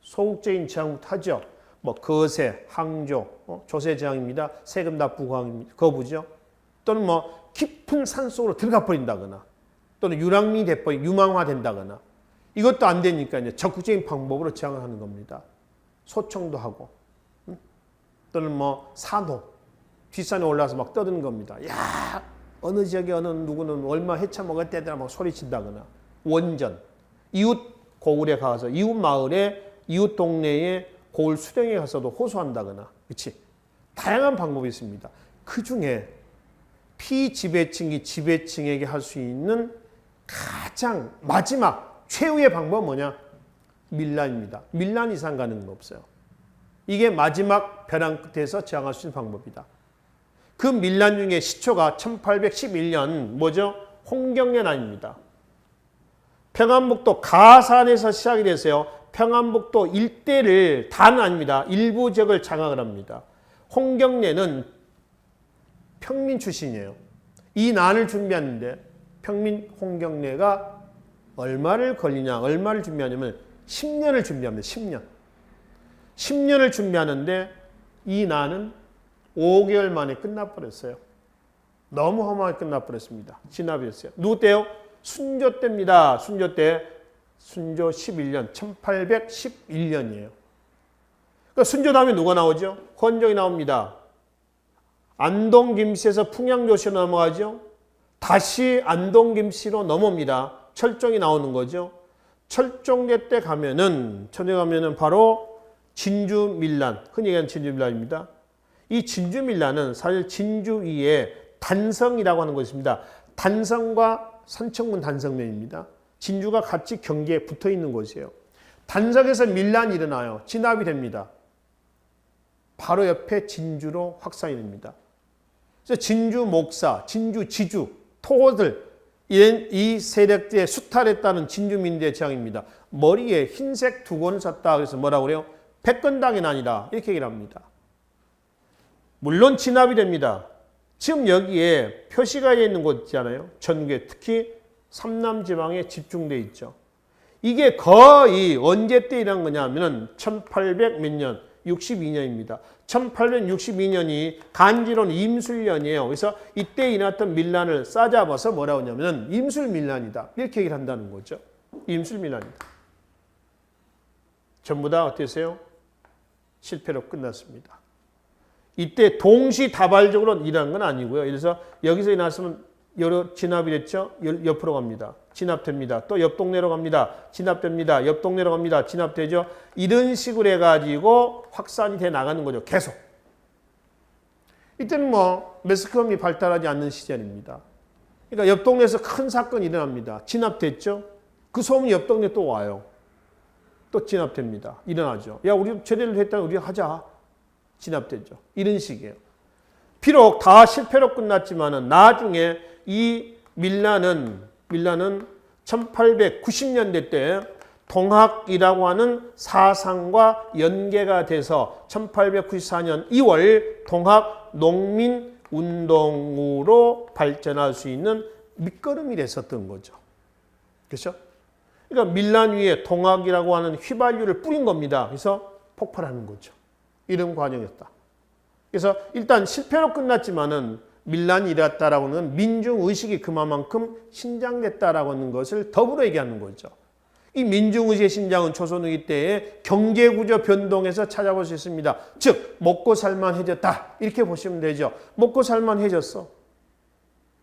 소극적인 저항부터 하죠. 뭐 거세, 항조, 조세 저항입니다. 세금 납부 거부죠. 또는 뭐 깊은 산 속으로 들어가 버린다거나 또는 유랑민이 돼버리 유망화된다거나 이것도 안 되니까 이제 적극적인 방법으로 저항을 하는 겁니다. 소청도 하고 또는 뭐 산호 뒷산에 올라와서 막 떠드는 겁니다. 야 어느 지역에 어느 누구는 얼마 해쳐 먹었대더라 막 소리친다거나 원전 이웃 고을에 가서 이웃 마을에 이웃 동네에 고을 수령에 가서도 호소한다거나 그렇지 다양한 방법이 있습니다. 그 중에 피지배층이 지배층에게 할 수 있는 가장 마지막 최후의 방법은 뭐냐? 밀란입니다. 밀란 이상 가는 건 없어요. 이게 마지막 벼랑 끝에서 저항할 수 있는 방법이다. 그 밀란 중에 시초가 1811년 뭐죠? 홍경련 아닙니다. 평안북도 가산에서 시작이 됐어요. 평안북도 일대를 다는 아닙니다. 일부 지역을 장악을 합니다. 홍경련은 평민 출신이에요. 이 난을 준비하는데 평민 홍경래가 얼마를 걸리냐, 얼마를 준비하냐면 10년을 준비합니다. 10년. 10년을 준비하는데 이 난은 5개월 만에 끝나버렸어요. 너무 험하게 끝나버렸습니다. 진압이 됐어요. 누구 때요? 순조 때입니다. 순조 때. 순조 11년, 1811년이에요. 그러니까 순조 다음에 누가 나오죠? 헌종이 나옵니다. 안동 김씨에서 풍양조씨로 넘어가죠. 다시 안동 김씨로 넘어옵니다. 철종이 나오는 거죠. 철종대 때 가면은 바로 진주 밀란, 흔히 얘기하는 진주 밀란입니다. 이 진주 밀란은 사실 진주 위에 단성이라고 하는 것입니다. 단성과 산청군 단성면입니다. 진주가 같이 경계에 붙어 있는 곳이에요. 단성에서 밀란이 일어나요. 진압이 됩니다. 바로 옆에 진주로 확산이 됩니다. 그래서 진주 목사, 진주 지주, 토호들 이 세력들의 수탈했다는 진주민들의 저항입니다. 머리에 흰색 두건을 샀다. 그래서 뭐라고 그래요? 백건당이 아니라 이렇게 얘기를 합니다. 물론 진압이 됩니다. 지금 여기에 표시가 되어 있는 곳 있잖아요. 전국에 특히 삼남지방에 집중되어 있죠. 이게 거의 언제 때 일어난 거냐 하면 1800 몇 년, 62년입니다. 1862년이 간지론 임술년이에요. 그래서 이때 일어났던 밀란을 싸잡아서 뭐라고 하냐면 임술밀란이다. 이렇게 얘기를 한다는 거죠. 임술밀란이다. 전부 다 어땠어요? 실패로 끝났습니다. 이때 동시다발적으로 일어난 건 아니고요. 그래서 여기서 일어났으면 여러 진압이 됐죠. 옆으로 갑니다. 진압됩니다. 또 옆 동네로 갑니다. 진압됩니다. 옆 동네로 갑니다. 진압되죠. 이런 식으로 해가지고 확산이 돼 나가는 거죠. 계속. 이때는 뭐 매스컴이 발달하지 않는 시절입니다. 그러니까 옆 동네에서 큰 사건이 일어납니다. 진압됐죠. 그 소문이 옆 동네 또 와요. 또 진압됩니다. 일어나죠. 야 우리 제대로 했다면 우리 하자. 진압되죠. 이런 식이에요. 비록 다 실패로 끝났지만은 나중에 이 밀란은 1890년대 때 동학이라고 하는 사상과 연계가 돼서 1894년 2월 동학 농민운동으로 발전할 수 있는 밑거름이 됐었던 거죠. 그렇죠? 그러니까 밀란 위에 동학이라고 하는 휘발유를 뿌린 겁니다. 그래서 폭발하는 거죠. 이런 과정이었다. 그래서 일단 실패로 끝났지만은 밀란이 일어났다라고 하는 민중의식이 그만큼 신장됐다라고 하는 것을 더불어 얘기하는 거죠. 이 민중의식의 신장은 조선 후기 때의 경제구조 변동에서 찾아볼 수 있습니다. 즉 먹고 살만해졌다. 이렇게 보시면 되죠. 먹고 살만해졌어.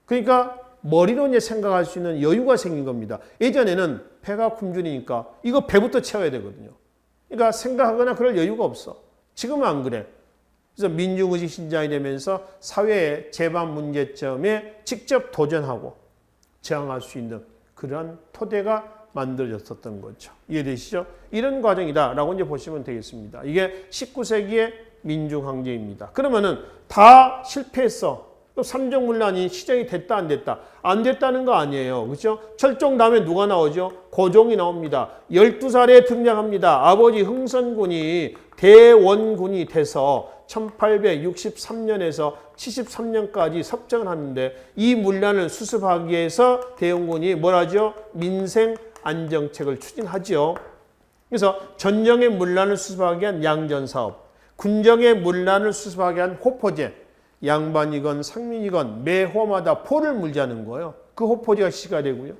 그러니까 머리로 이제 생각할 수 있는 여유가 생긴 겁니다. 예전에는 배가 굶주리니까 이거 배부터 채워야 되거든요. 그러니까 생각하거나 그럴 여유가 없어. 지금은 안 그래. 그래서 민중의식 신장이 되면서 사회의 재반 문제점에 직접 도전하고 저항할 수 있는 그런 토대가 만들어졌었던 거죠. 이해되시죠? 이런 과정이다라고 이제 보시면 되겠습니다. 이게 19세기의 민중항쟁입니다. 그러면은 다 실패했어. 또 삼정문란이 시정이 됐다 안 됐다? 안 됐다는 거 아니에요. 그렇죠? 철종 다음에 누가 나오죠? 고종이 나옵니다. 12살에 등장합니다. 아버지 흥선군이 대원군이 돼서 1863년에서 73년까지 섭정을 하는데 이 문란을 수습하기 위해서 대원군이 뭐라죠? 민생 안정책을 추진하죠. 그래서 전령의 문란을 수습하기 위한 양전사업, 군정의 문란을 수습하기 위한 호포제, 양반이건 상민이건 매 호마다 포를 물자는 거예요. 그 호포제가 시가 되고요.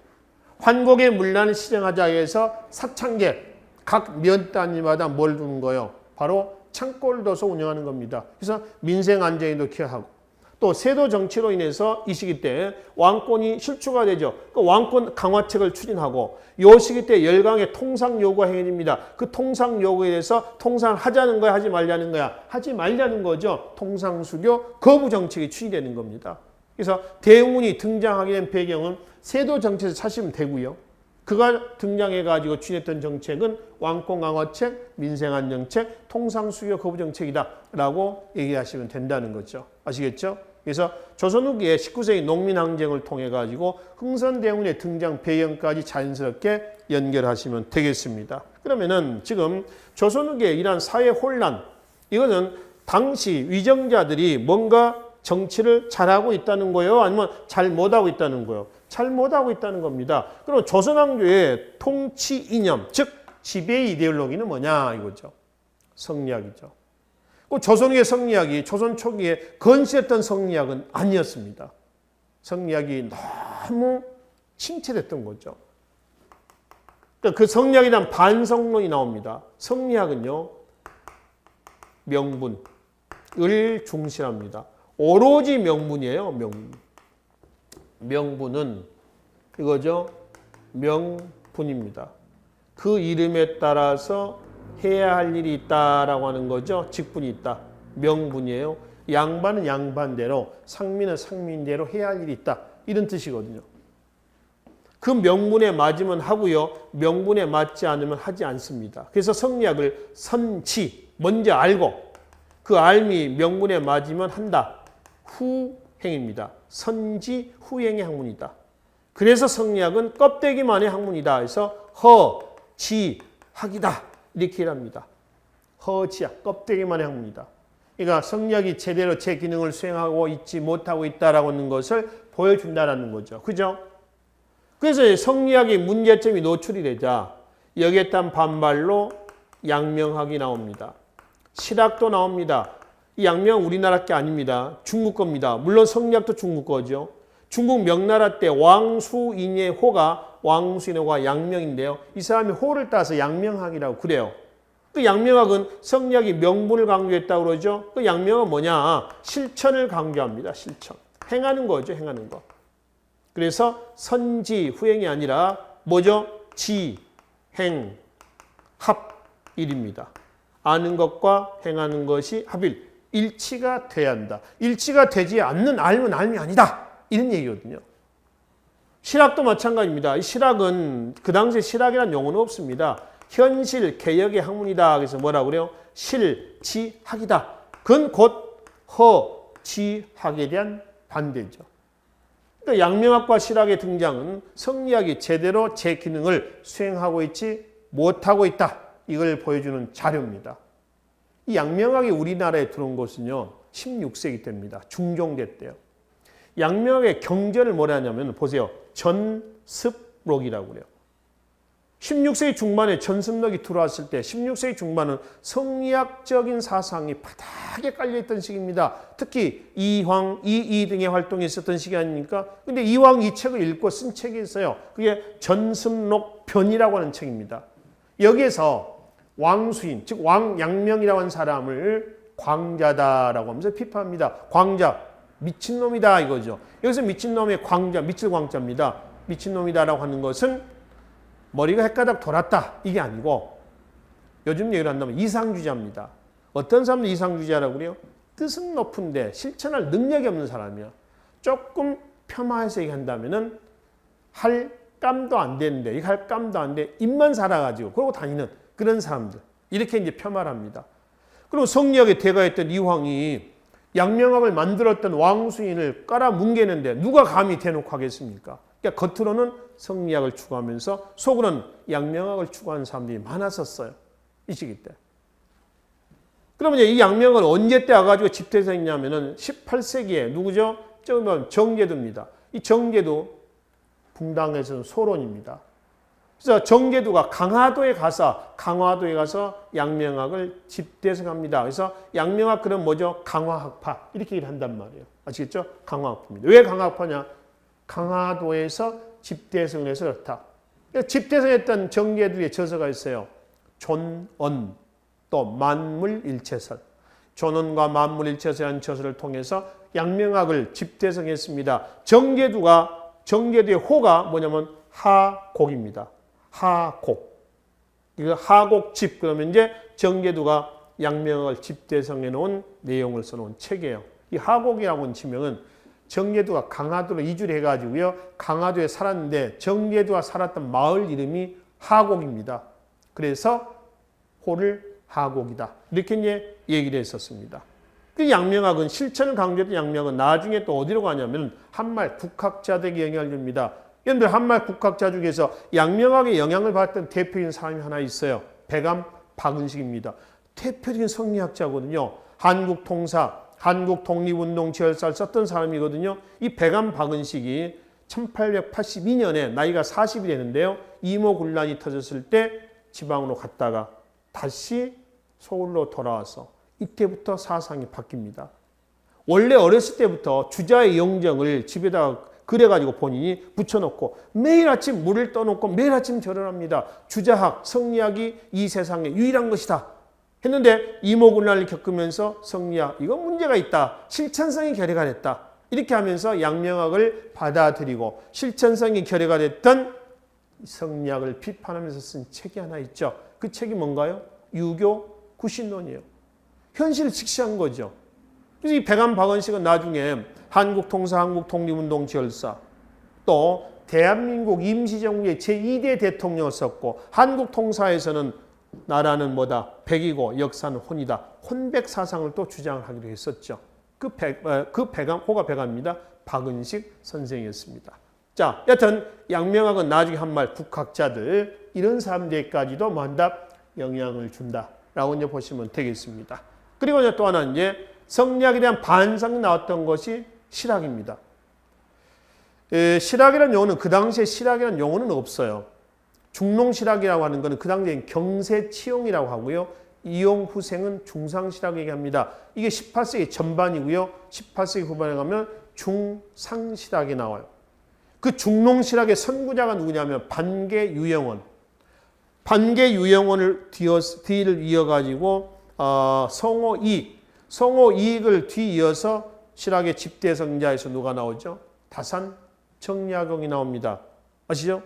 환곡의 문란을 시정하자 해서 사창제, 각 면 단위마다 뭘 두는 거예요? 바로 창고를 둬서 운영하는 겁니다. 그래서 민생 안정에도 기여하고 또 세도 정치로 인해서 이 시기 때 왕권이 실추가 되죠. 그 왕권 강화책을 추진하고 이 시기 때 열강의 통상 요구가 행해집니다. 그 통상 요구에 대해서 통상을 하자는 거야, 하지 말자는 거야? 하지 말자는 거죠. 통상수교 거부 정책이 추진되는 겁니다. 그래서 대웅군이 등장하게 된 배경은 세도 정책에서 찾으시면 되고요. 그가 등장해가지고 추진했던 정책은 왕권 강화책, 민생안정책, 통상수교 거부 정책이다라고 얘기하시면 된다는 거죠. 아시겠죠? 그래서 조선 후기에 19세기 농민항쟁을 통해 가지고 흥선대원의 등장 배경까지 자연스럽게 연결하시면 되겠습니다. 그러면은 지금 조선 후기에 이러한 사회 혼란, 이거는 당시 위정자들이 뭔가 정치를 잘하고 있다는 거예요? 아니면 잘 못하고 있다는 거예요? 잘 못하고 있다는 겁니다. 그럼 조선왕조의 통치 이념, 즉 지배 이데올로기는 뭐냐 이거죠. 성리학이죠. 그 조선의 성리학이 조선 초기에 건실했던 성리학은 아니었습니다. 성리학이 너무 침체됐던 거죠. 그 성리학에 대한 반성론이 나옵니다. 성리학은요, 명분을 중시합니다. 오로지 명분이에요. 명분은 이거죠. 명분입니다. 그 이름에 따라서 해야 할 일이 있다라고 하는 거죠. 직분이 있다. 명분이에요. 양반은 양반대로, 상민은 상민대로 해야 할 일이 있다. 이런 뜻이거든요. 그 명분에 맞으면 하고요. 명분에 맞지 않으면 하지 않습니다. 그래서 성리학을 선치, 먼저 알고 그 알미 명분에 맞으면 한다. 후행입니다. 선지 후행의 학문이다. 그래서 성리학은 껍데기만의 학문이다. 그래서 허지학이다. 이렇게 합니다. 허지학, 껍데기만의 학문이다. 그러니까 성리학이 제대로 제 기능을 수행하고 있지 못하고 있다라고 하는 것을 보여준다라는 거죠. 그죠? 그래서 성리학의 문제점이 노출이 되자 여기에 따른 반발로 양명학이 나옵니다. 실학도 나옵니다. 이 양명은 우리나라 게 아닙니다. 중국 겁니다. 물론 성리학도 중국 거죠. 중국 명나라 때 왕수인의 호가 왕수인의 호가 양명인데요. 이 사람이 호를 따서 양명학이라고 그래요. 그 양명학은 성리학이 명분을 강조했다고 그러죠. 그 양명은 뭐냐? 실천을 강조합니다. 실천. 행하는 거죠. 행하는 거. 그래서 선지, 후행이 아니라 뭐죠? 지, 행, 합, 일입니다. 아는 것과 행하는 것이 합일. 일치가 돼야 한다. 일치가 되지 않는 알면 알미 아니다. 이런 얘기거든요. 실학도 마찬가지입니다. 이 실학은 그 당시에 실학이라는 용어는 없습니다. 현실 개혁의 학문이다. 그래서 뭐라고 그래요? 실지학이다. 그건 곧 허지학에 대한 반대죠. 그러니까 양명학과 실학의 등장은 성리학이 제대로 제 기능을 수행하고 있지 못하고 있다. 이걸 보여주는 자료입니다. 이 양명학이 우리나라에 들어온 것은요. 16세기 때입니다. 중종대 때요. 양명학의 경전을 뭐라 하냐면 보세요. 전습록이라고 그래요. 16세기 중반에 전습록이 들어왔을 때 16세기 중반은 성리학적인 사상이 바닥에 깔려있던 시기입니다. 특히 이황, 이이 등의 활동이 있었던 시기 아닙니까? 근데 이황 이 책을 읽고 쓴 책이 있어요. 그게 전습록편이라고 하는 책입니다. 여기에서 왕수인, 즉 왕양명이라고 하는 사람을 광자다라고 하면서 비판합니다. 광자, 미친놈이다 이거죠. 여기서 미친놈의 광자, 미칠 광자입니다. 미친놈이다라고 하는 것은 머리가 헷가닥 돌았다 이게 아니고 요즘 얘기를 한다면 이상주의자입니다. 어떤 사람들 이상주의자라고 그래요? 뜻은 높은데 실천할 능력이 없는 사람이야. 조금 폄하해서 얘기한다면은 할 깜도 안 되는데 이거 할 깜도 안 돼. 입만 살아가지고 그러고 다니는 그런 사람들. 이렇게 이제 폄하를 합니다. 그리고 성리학의 대가였던 이황이 양명학을 만들었던 왕수인을 깔아뭉개는데 누가 감히 대놓고 하겠습니까? 그러니까 겉으로는 성리학을 추구하면서 속으로는 양명학을 추구하는 사람들이 많았었어요. 이 시기 때. 그러면 이 양명을 언제 때 와가지고 집대성했냐면은 18세기에 누구죠? 정제두입니다. 이 정제두 붕당에서는 소론입니다. 그래서 정제두가 강화도에 가서 양명학을 집대성합니다. 그래서 양명학 그럼 뭐죠? 강화학파 이렇게 얘기를 한단 말이에요. 아시겠죠? 강화학파입니다. 왜 강화학파냐? 강화도에서 집대성을 해서 그렇다. 집대성했던 정제두의 저서가 있어요. 존언 또 만물일체설. 존언과 만물일체설이라는 저서를 통해서 양명학을 집대성했습니다. 정제두의 호가 뭐냐면 하곡입니다. 하곡. 이거 하곡집 그러면 이제 정제두가 양명학을 집대성해 놓은 내용을 써놓은 책이에요. 이 하곡이라고 하는 지명은 정제두가 강화도로 이주를 해가지고요. 강화도에 살았는데 정제두가 살았던 마을 이름이 하곡입니다. 그래서 호를 하곡이다. 이렇게 이제 얘기를 했었습니다. 그 양명학은 실천을 강조했던 양명학은 나중에 또 어디로 가냐면 한말 국학자들에게 영향을 줍니다. 여러분들 한말 국학자 중에서 양명학에 영향을 받았던 대표적인 사람이 하나 있어요. 백암 박은식입니다. 대표적인 성리학자거든요. 한국 통사, 한국 독립운동 지열사를 썼던 사람이거든요. 이 백암 박은식이 1882년에 나이가 40이 되는데요. 이모군란이 터졌을 때 지방으로 갔다가 다시 서울로 돌아와서 이때부터 사상이 바뀝니다. 원래 어렸을 때부터 주자의 영정을 집에다가 그래가지고 본인이 붙여놓고 매일 아침 물을 떠놓고 매일 아침 절을 합니다. 주자학, 성리학이 이 세상에 유일한 것이다. 했는데 이모군란을 겪으면서 성리학, 이건 문제가 있다. 실천성이 결여가 됐다. 이렇게 하면서 양명학을 받아들이고 실천성이 결여가 됐던 성리학을 비판하면서 쓴 책이 하나 있죠. 그 책이 뭔가요? 유교 구신론이에요. 현실을 직시한 거죠. 그래서 이 백암 박은식은 나중에 한국통사, 한국독립운동 지열사, 또 대한민국 임시정부의 제2대 대통령을 썼고 한국통사에서는 나라는 뭐다? 백이고 역사는 혼이다. 혼백 사상을 또 주장을 하기도 했었죠. 호가 백암입니다. 박은식 선생이었습니다. 자, 여튼 양명학은 나중에 한말 국학자들 이런 사람들까지도 뭐한다? 영향을 준다라고 이제 보시면 되겠습니다. 그리고 이제 또 하나는 이제 성리학에 대한 반성이 나왔던 것이 실학입니다. 실학이라는 용어는 그 당시에 실학이라는 용어는 없어요. 중농실학이라고 하는 것은 그 당시에 경세치용이라고 하고요. 이용후생은 중상실학 얘기합니다. 이게 18세기 전반이고요. 18세기 후반에 가면 중상실학이 나와요. 그 중농실학의 선구자가 누구냐면 반계유영원. 반계유영원을 뒤를 이어가지고 성호이익을 뒤이어서 실학의 집대성자에서 누가 나오죠? 다산정약용이 나옵니다. 아시죠?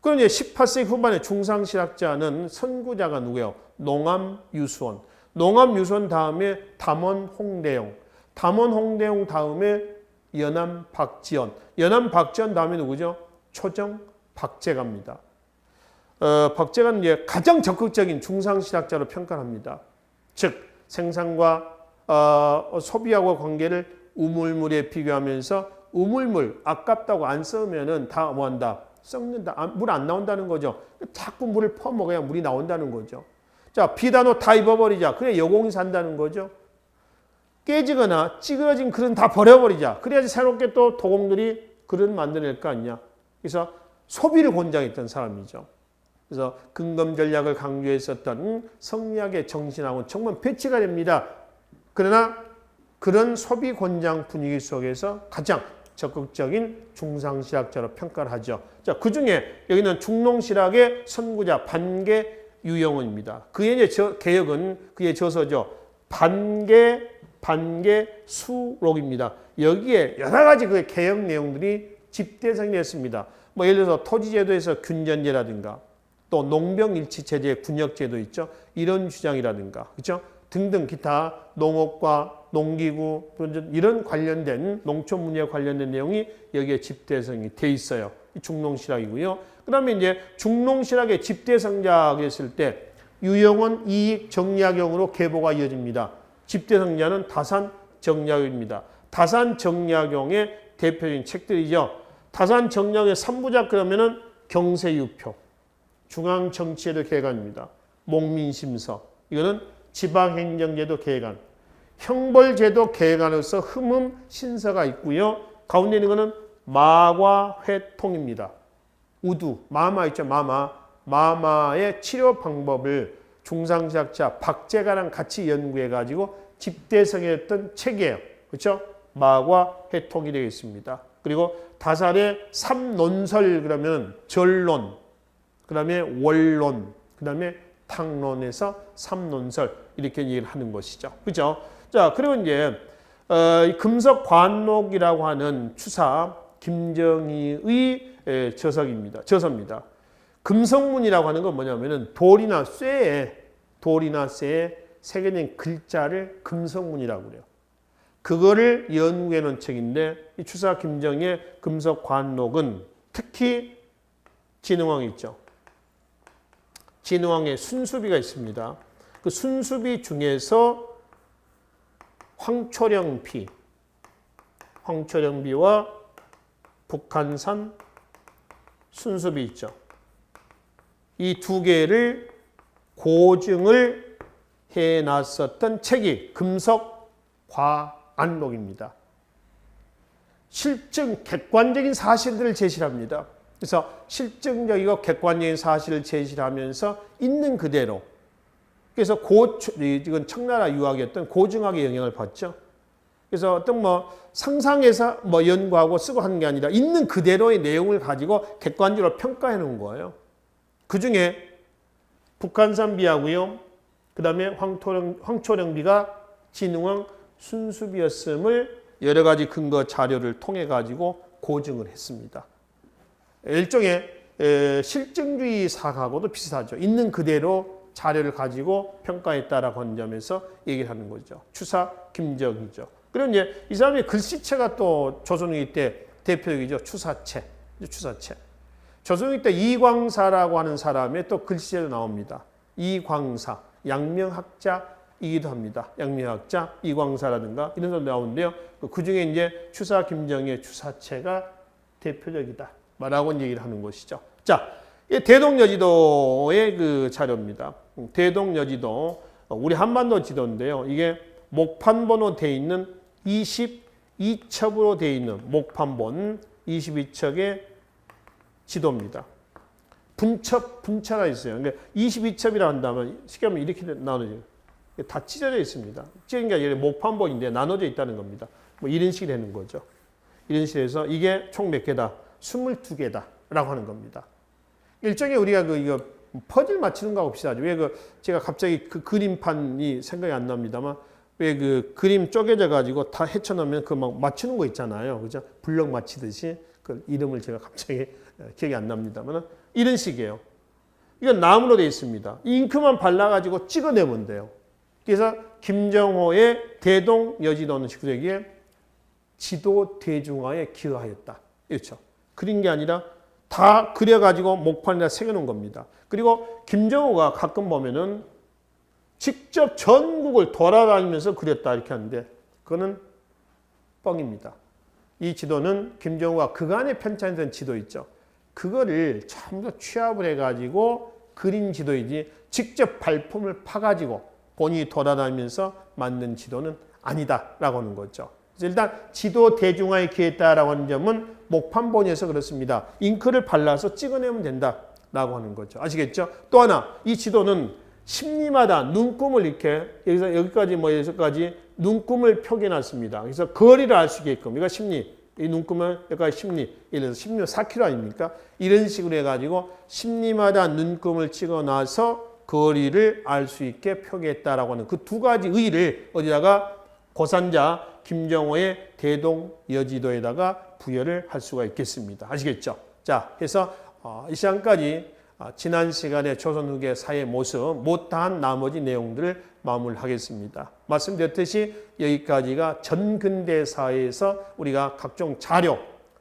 그럼 이제 18세기 후반에 중상실학자는 선구자가 누구예요? 농암유수원. 농암유수원 다음에 담원홍대용. 담원홍대용 다음에 연암박지원. 연암박지원 다음에 누구죠? 초정박재가입니다. 박재가는 이제 가장 적극적인 중상실학자로 평가합니다. 즉 생산과 소비하고 관계를 우물물에 비교하면서 우물물 아깝다고 안 쓰면은 다 뭐한다? 썩는다. 물 안 나온다는 거죠. 자꾸 물을 퍼먹어야 물이 나온다는 거죠. 자, 비단옷 다 입어버리자. 그래 여공이 산다는 거죠. 깨지거나 찌그러진 그릇 다 버려버리자. 그래야지 새롭게 또 도공들이 그릇 만들어낼 거 아니냐. 그래서 소비를 권장했던 사람이죠. 그래서 근검 전략을 강조했었던 성리학의 정신하고는 정말 배치가 됩니다. 그러나 그런 소비 권장 분위기 속에서 가장 적극적인 중상실학자로 평가를 하죠. 자, 그 중에 여기는 중농실학의 선구자 반계유영원입니다. 그의 이제 개혁은 그의 저서죠. 반계수록입니다. 여기에 여러 가지 그 개혁 내용들이 집대성이 됐습니다. 뭐 예를 들어서 토지제도에서 균전제라든가 또 농병일치체제의 군역제도 있죠. 이런 주장이라든가 그렇죠? 등등 기타 농업과 농기구 이런 관련된 농촌 문제에 관련된 내용이 여기에 집대성이 돼 있어요. 중농실학이고요. 그다음에 이제 중농실학의 집대성자가 있을 때 유영원 이익 정리학용으로 계보가 이어집니다. 집대성자는 다산 정약용입니다. 다산 정약용의 대표적인 책들이죠. 다산 정약용의 3부작 그러면은 경세유표, 중앙정치제도 개관입니다. 목민심서, 이거는 지방행정제도 개관, 형벌제도 개관으로서 흠음 신서가 있고요. 가운데 있는 거는 마과회통입니다. 우두, 마마 있죠, 마마의 치료 방법을 중상시학자 박재가랑 같이 연구해가지고 집대성했던 책이에요. 그렇죠? 마과회통이 되겠습니다. 그리고 다산의 삼논설 그러면 전론, 그 다음에 원론, 그 다음에 탕론에서 삼논설 이렇게 얘기를 하는 것이죠. 그죠? 자, 그리고 이제 금석관록이라고 하는 추사 김정희의 저서입니다. 금석문이라고 하는 건 뭐냐면은 돌이나 쇠에 새겨진 글자를 금석문이라고 그래요. 그거를 연구해 놓은 책인데 이 추사 김정희의 금석관록은 특히 진흥왕이 있죠. 진흥왕의 순수비가 있습니다. 그 순수비 중에서 황초령비와 북한산 순수비 있죠. 이 두 개를 고증을 해놨었던 책이 금석과안록입니다. 실증, 객관적인 사실들을 제시합니다. 그래서 실증적이고 객관적인 사실을 제시하면서 있는 그대로, 그래서 이건 청나라 유학이었던 고증학의 영향을 받죠. 그래서 어떤 상상해서 연구하고 쓰고 하는 게 아니라 있는 그대로의 내용을 가지고 객관적으로 평가해 놓은 거예요. 그 중에 북한산비하고요, 그 다음에 황초령비가 진흥왕 순수비였음을 여러 가지 근거 자료를 통해 가지고 고증을 했습니다. 일종의 실증주의 사학하고도 비슷하죠. 있는 그대로 자료를 가지고 평가했다라고 하는 점에서 얘기를 하는 거죠. 추사 김정희죠. 그리고 이제 이 사람의 글씨체가 또 조선후기 때 대표적이죠. 추사체. 조선후기 때 이광사라고 하는 사람의 또 글씨체도 나옵니다. 이광사, 양명학자이기도 합니다. 양명학자 이광사라든가 이런 사람 나오는데요. 그 중에 이제 추사 김정희의 추사체가 대표적이다. 라고 얘기를 하는 것이죠. 자, 대동여지도의 그 자료입니다. 대동여지도, 우리 한반도 지도인데요. 이게 목판본으로 되어 있는 22첩으로 되어 있는 목판본 22척의 지도입니다. 분차가 있어요. 그러니까 22첩이라 한다면 쉽게 하면 이렇게 나눠져요. 다 찢어져 있습니다. 찢어진 게 아니라 목판본인데 나눠져 있다는 겁니다. 이런 식이 되는 거죠. 이런 식에서 이게 총 몇 개다? 22개다라고 하는 겁니다. 일종의 우리가 이거 퍼즐 맞추는 거하고 비슷하죠. 왜 제가 갑자기 그 그림판이 생각이 안 납니다만, 왜 그 그림 쪼개져 가지고 다 헤쳐놓으면 그 막 맞추는 거 있잖아요. 그죠? 블럭 맞히듯이 그 이름을 제가 갑자기 기억이 안 납니다만 이런 식이에요. 이건 나무로 되어 있습니다. 잉크만 발라가지고 찍어내면 돼요. 그래서 김정호의 대동여지도는 19세기에 지도 대중화에 기여하였다. 이렇죠. 그린 게 아니라 다 그려가지고 목판에다 새겨놓은 겁니다. 그리고 김정호가 가끔 보면은 직접 전국을 돌아다니면서 그렸다 이렇게 하는데 그거는 뻥입니다. 이 지도는 김정호가 그간에 편찬된 지도 있죠. 그거를 전부 취합을 해가지고 그린 지도이지 직접 발품을 파가지고 본인이 돌아다니면서 만든 지도는 아니다라고 하는 거죠. 그래서 일단 지도 대중화에 기여했다라고 하는 점은 목판본에서 그렇습니다. 잉크를 발라서 찍어내면 된다라고 하는 거죠. 아시겠죠? 또 하나, 이 지도는 심리마다 눈금을 이렇게 여기까지 여기까지 눈금을 표기해놨습니다. 그래서 거리를 알 수 있게끔, 이거 심리, 이 눈금을 여기까지 심리, 예를 들어서 10년 4km 아닙니까? 이런 식으로 해가지고 심리마다 눈금을 찍어놔서 거리를 알 수 있게 표기했다라고 하는 그 두 가지 의의를 어디다가 고산자 김정호의 대동여지도에다가 부여를 할 수가 있겠습니다. 아시겠죠? 자, 그래서 이 시간까지 지난 시간에 조선 후기의 사회의 모습 못다한 나머지 내용들을 마무리하겠습니다. 말씀드렸듯이 여기까지가 전근대 사회에서 우리가 각종 자료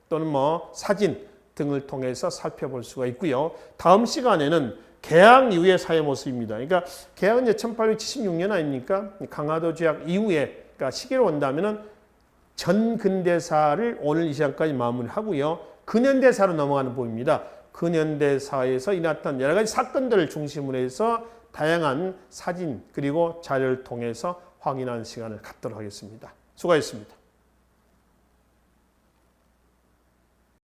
또는 사진 등을 통해서 살펴볼 수가 있고요. 다음 시간에는 개항 이후의 사회 모습입니다. 그러니까 개항은 1876년 아닙니까? 강화도 조약 이후에 그러니까 시계로 온다면은 전근대사를 오늘 이 시간까지 마무리하고요. 근현대사로 넘어가는 부분입니다. 근현대사에서 일어났던 여러 가지 사건들을 중심으로 해서 다양한 사진 그리고 자료를 통해서 확인하는 시간을 갖도록 하겠습니다. 수고하셨습니다.